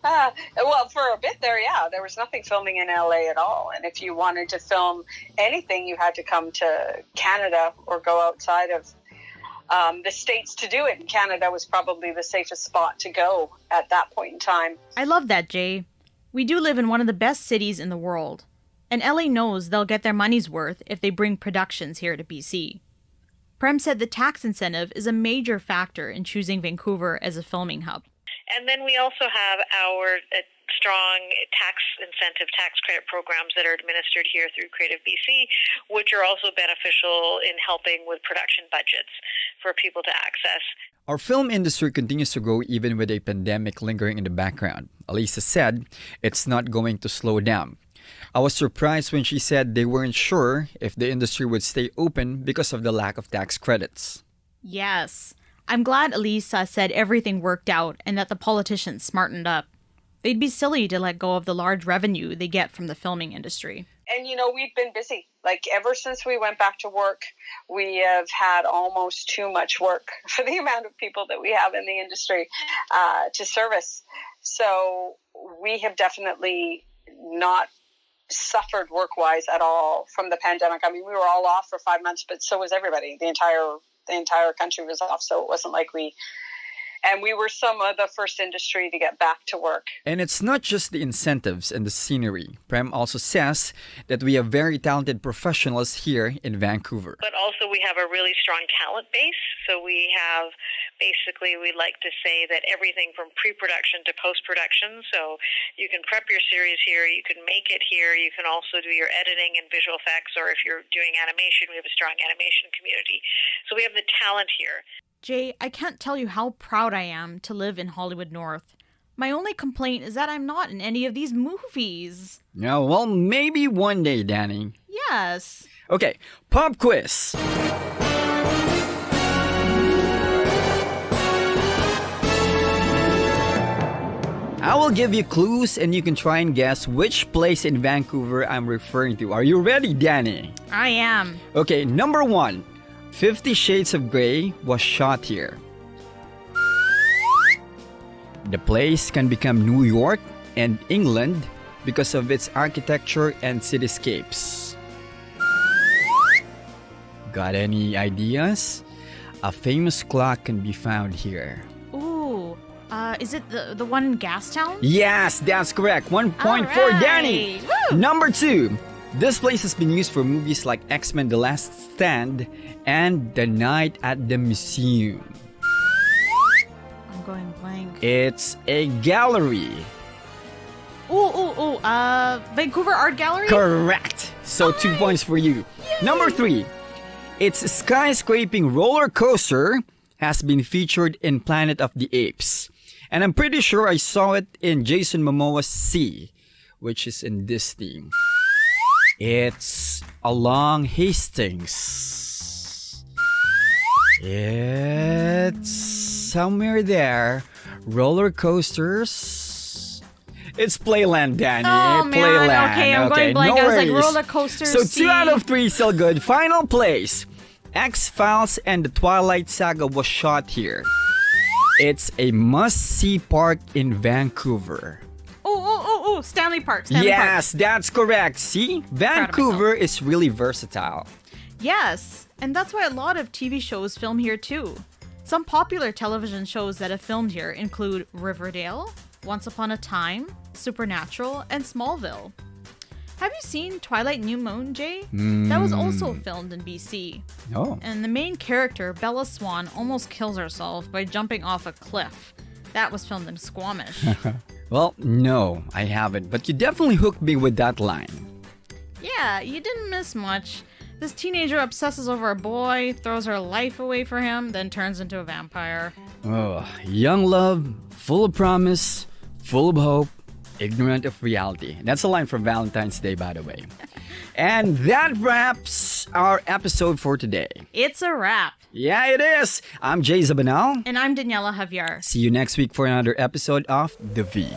Well, for a bit there, yeah. There was nothing filming in LA at all. And if you wanted to film anything, you had to come to Canada or go outside of the States to do it. And Canada was probably the safest spot to go at that point in time. I love that, Jay. We do live in one of the best cities in the world. And LA knows they'll get their money's worth if they bring productions here to BC. Prem said the tax incentive is a major factor in choosing Vancouver as a filming hub. And then we also have our strong tax incentive, tax credit programs that are administered here through Creative BC, which are also beneficial in helping with production budgets for people to access. Our film industry continues to grow even with a pandemic lingering in the background. Elisa said it's not going to slow down. I was surprised when she said they weren't sure if the industry would stay open because of the lack of tax credits. Yes. I'm glad Elisa said everything worked out and that the politicians smartened up. They'd be silly to let go of the large revenue they get from the filming industry. And, you know, we've been busy. Like, ever since we went back to work, we have had almost too much work for the amount of people that we have in the industry to service. So we have definitely not suffered work-wise at all from the pandemic. I mean, we were all off for 5 months, but so was everybody. The entire country was off, so it wasn't like we were some of the first industry to get back to work. And it's not just the incentives and the scenery. Prem also says that we have very talented professionals here in Vancouver. But also we have a really strong talent base. So we have, basically, we like to say that everything from pre-production to post-production. So you can prep your series here, you can make it here, you can also do your editing and visual effects, or if you're doing animation, we have a strong animation community. So we have the talent here. Jay, I can't tell you how proud I am to live in Hollywood North. My only complaint is that I'm not in any of these movies. Yeah, well, maybe one day, Danny. Yes. Okay, pop quiz. I will give you clues and you can try and guess which place in Vancouver I'm referring to. Are you ready, Danny? I am. Okay, number 1. 50 Shades of Grey was shot here. The place can become New York and England because of its architecture and cityscapes. Got any ideas? A famous clock can be found here. Ooh, is it the one in Gastown? Yes, that's correct. 1 point for Danny. Woo! Number 2. This place has been used for movies like X-Men The Last Stand and The Night at the Museum. I'm going blank. It's a gallery. Vancouver Art Gallery? Correct. So 2 points for you. Yay! Number 3. Its skyscraping roller coaster has been featured in Planet of the Apes. And I'm pretty sure I saw it in Jason Momoa's Sea, which is in Disney. It's along Hastings. It's somewhere there. Roller coasters. It's Playland, Danny. Oh, man. Playland. Okay, I'm going blank. No I was like, worries. roller coaster. So 2 out of 3 still good. Final place. X-Files and the Twilight Saga was shot here. It's a must-see park in Vancouver. Stanley Park. Yes, that's correct. See? Vancouver is really versatile. Yes, and that's why a lot of TV shows film here too. Some popular television shows that have filmed here include Riverdale, Once Upon a Time, Supernatural, and Smallville. Have you seen Twilight New Moon, Jay? That was also filmed in BC. Oh. And the main character, Bella Swan, almost kills herself by jumping off a cliff. That was filmed in Squamish. Well, no, I haven't, but you definitely hooked me with that line. Yeah, you didn't miss much. This teenager obsesses over a boy, throws her life away for him, then turns into a vampire. Oh, young love, full of promise, full of hope, ignorant of reality. That's a line from Valentine's Day, by the way. And that wraps our episode for today. It's a wrap. Yeah, it is. I'm Jay Zabanal. And I'm Daniela Javier. See you next week for another episode of The V.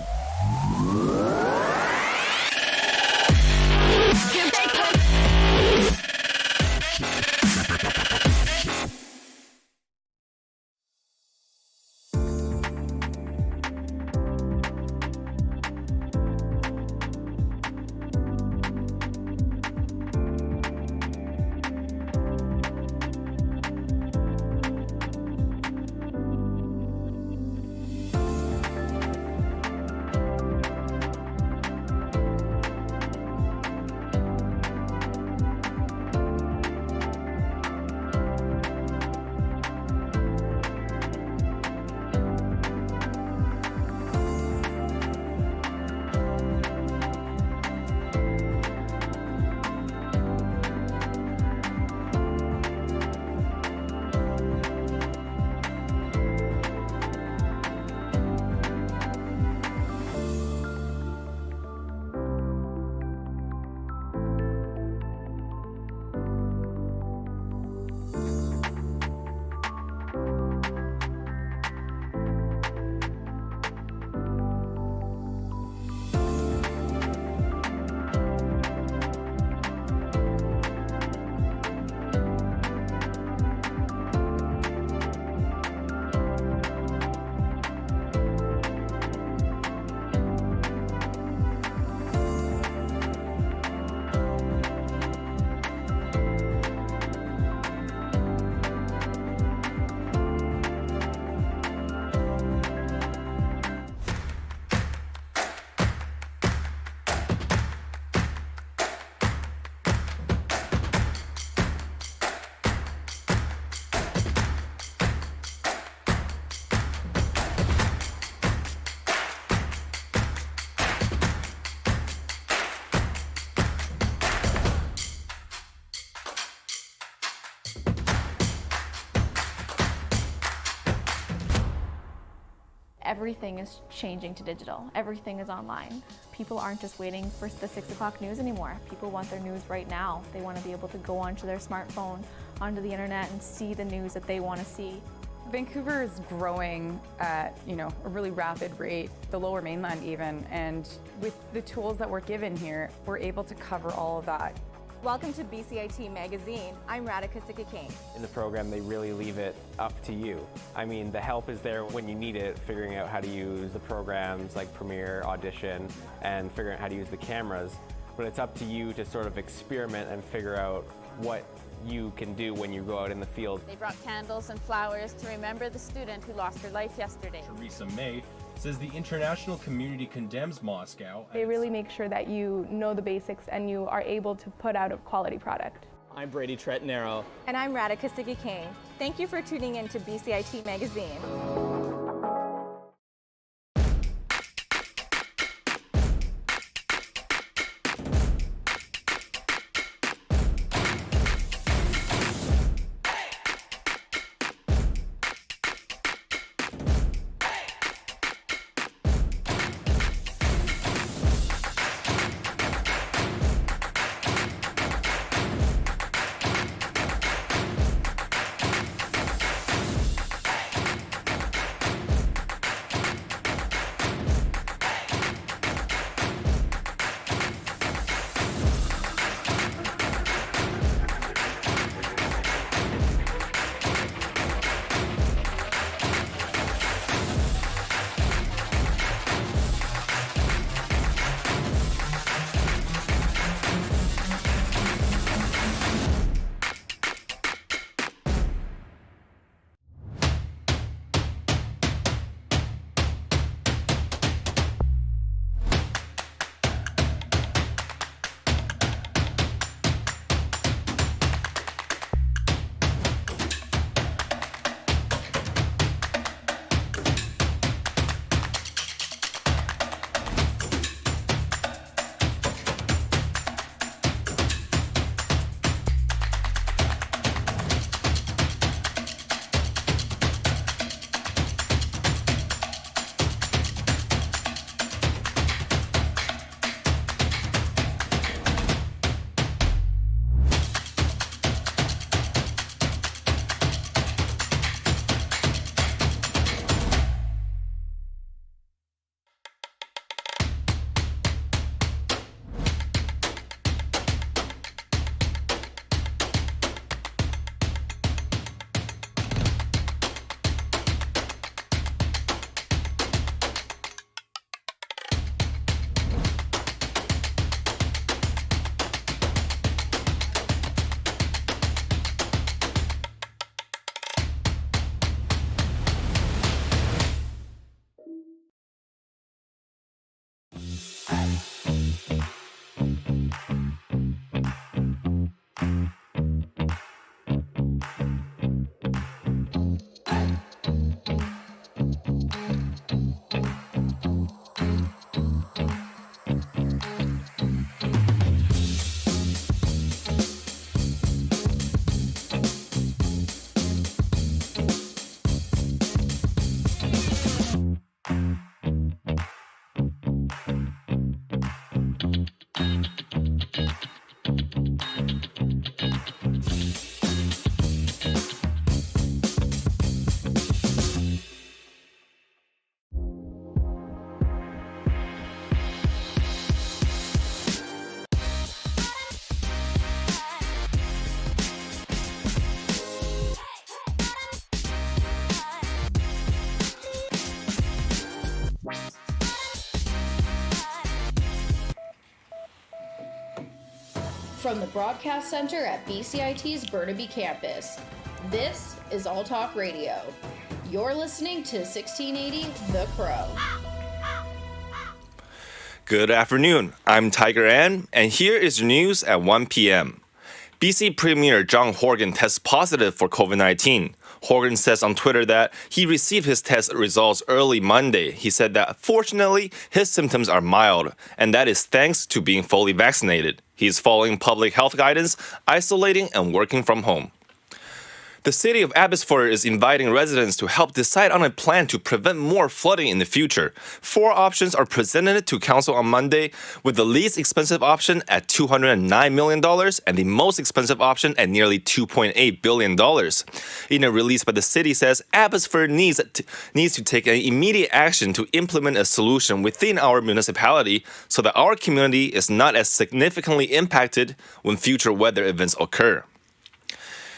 everything is changing to digital. Everything is online. People aren't just waiting for the 6 o'clock news anymore. People want their news right now. They want to be able to go onto their smartphone, onto the internet, and see the news that they want to see. Vancouver is growing at, a really rapid rate, the Lower Mainland even, and with the tools that we're given here, we're able to cover all of that. Welcome to BCIT Magazine. I'm Radhika Sikakane. In the program, they really leave it up to you. I mean, the help is there when you need it, figuring out how to use the programs like Premiere, Audition, and figuring out how to use the cameras. But it's up to you to sort of experiment and figure out what you can do when you go out in the field. They brought candles and flowers to remember the student who lost her life yesterday. Theresa May says the international community condemns Moscow. They really make sure that you know the basics and you are able to put out a quality product. I'm Brady Tretnero. And I'm Radhika Sikakane. Thank you for tuning in to BCIT Magazine. From the Broadcast Center at BCIT's Burnaby Campus, this is All Talk Radio. You're listening to 1680 The Crow. Good afternoon, I'm Tiger Ann, and here is your news at 1 p.m. BC Premier John Horgan tests positive for COVID-19. Horgan says on Twitter that he received his test results early Monday. He said that fortunately, his symptoms are mild, and that is thanks to being fully vaccinated. He's following public health guidance, isolating, and working from home. The city of Abbotsford is inviting residents to help decide on a plan to prevent more flooding in the future. 4 options are presented to council on Monday, with the least expensive option at $209 million and the most expensive option at nearly $2.8 billion. In a release by the city says Abbotsford needs to take an immediate action to implement a solution within our municipality so that our community is not as significantly impacted when future weather events occur.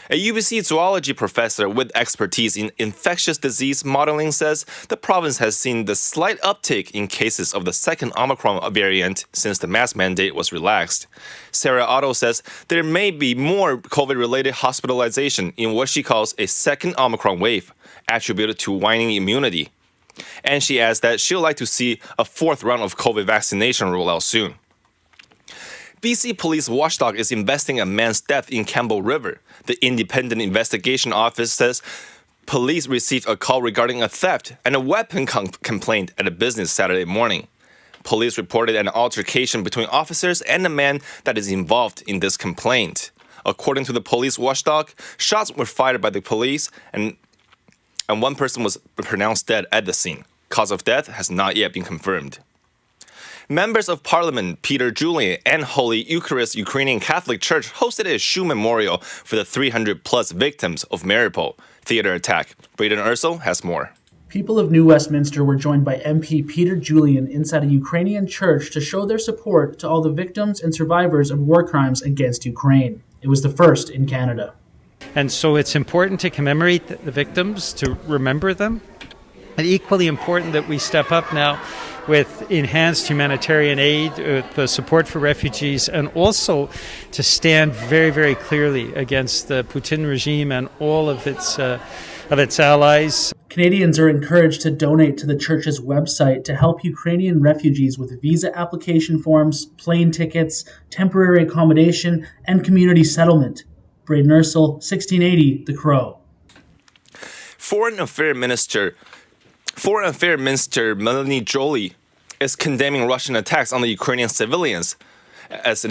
A UBC zoology professor with expertise in infectious disease modeling says the province has seen the slight uptick in cases of the second Omicron variant since the mask mandate was relaxed. Sarah Otto says there may be more COVID-related hospitalization in what she calls a second Omicron wave, attributed to waning immunity. And she adds that she'd like to see a 4th round of COVID vaccination roll out soon. BC Police Watchdog is investigating a man's death in Campbell River. The Independent Investigation Office says police received a call regarding a theft and a weapon complaint at a business Saturday morning. Police reported an altercation between officers and the man that is involved in this complaint. According to the police watchdog, shots were fired by the police and one person was pronounced dead at the scene. Cause of death has not yet been confirmed. Members of Parliament Peter Julian and Holy Eucharist Ukrainian Catholic Church hosted a shoe memorial for the 300-plus victims of Mariupol theater attack. Braden Ursel has more. People of New Westminster were joined by MP Peter Julian inside a Ukrainian church to show their support to all the victims and survivors of war crimes against Ukraine. It was the first in Canada. And so it's important to commemorate the victims, to remember them. And equally important that we step up now with enhanced humanitarian aid, the support for refugees, and also to stand very, very clearly against the Putin regime and all of its allies. Canadians are encouraged to donate to the church's website to help Ukrainian refugees with visa application forms, plane tickets, temporary accommodation, and community settlement. Braden Ursel, 1680, The Crow. Foreign Affairs Minister Melanie Joly is condemning Russian attacks on the Ukrainian civilians as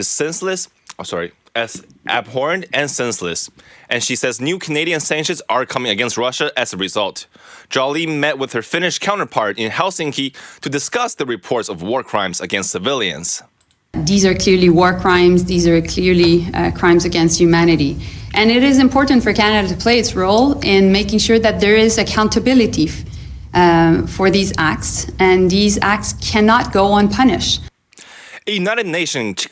abhorrent and senseless. And she says new Canadian sanctions are coming against Russia as a result. Joly met with her Finnish counterpart in Helsinki to discuss the reports of war crimes against civilians. These are clearly war crimes. These are clearly crimes against humanity. And it is important for Canada to play its role in making sure that there is accountability for these acts, and these acts cannot go unpunished. A United Nations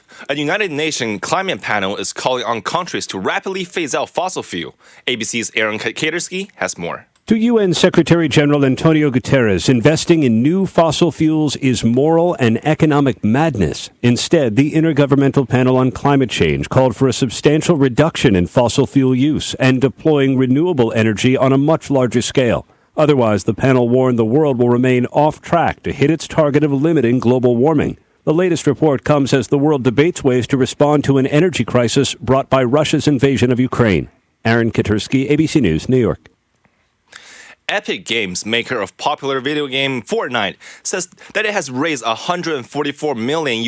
climate panel is calling on countries to rapidly phase out fossil fuel. ABC's Aaron Katersky has more. To UN Secretary General Antonio Guterres, investing in new fossil fuels is moral and economic madness. Instead, the Intergovernmental Panel on Climate Change called for a substantial reduction in fossil fuel use and deploying renewable energy on a much larger scale. Otherwise, the panel warned the world will remain off track to hit its target of limiting global warming. The latest report comes as the world debates ways to respond to an energy crisis brought by Russia's invasion of Ukraine. Aaron Katersky, ABC News, New York. Epic Games, maker of popular video game Fortnite, says that it has raised $144 million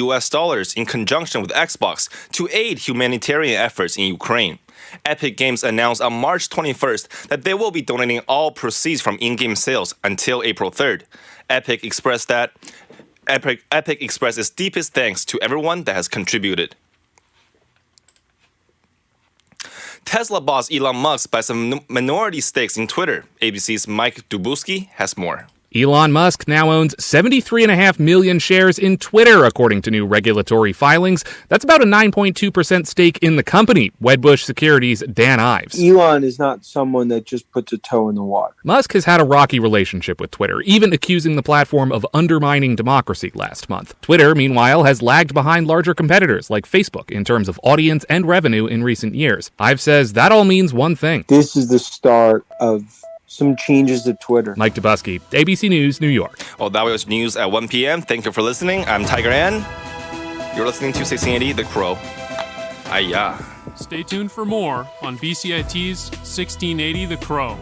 in conjunction with Xbox to aid humanitarian efforts in Ukraine. Epic Games announced on March 21st that they will be donating all proceeds from in-game sales until April 3rd. Epic expressed its deepest thanks to everyone that has contributed. Tesla boss Elon Musk buys some minority stakes in Twitter. ABC's Mike Dubusky has more. Elon Musk now owns 73.5 million shares in Twitter, according to new regulatory filings. That's about a 9.2% stake in the company. Wedbush Securities' Dan Ives. Elon is not someone that just puts a toe in the water. Musk has had a rocky relationship with Twitter, even accusing the platform of undermining democracy last month. Twitter, meanwhile, has lagged behind larger competitors like Facebook in terms of audience and revenue in recent years. Ives says that all means one thing. This is the start of some changes to Twitter. Mike Dubusky, ABC News, New York. Well, that was news at 1 p.m. Thank you for listening. I'm Tiger Ann. You're listening to 1680 The Crow. Ayah. Stay tuned for more on BCIT's 1680 The Crow.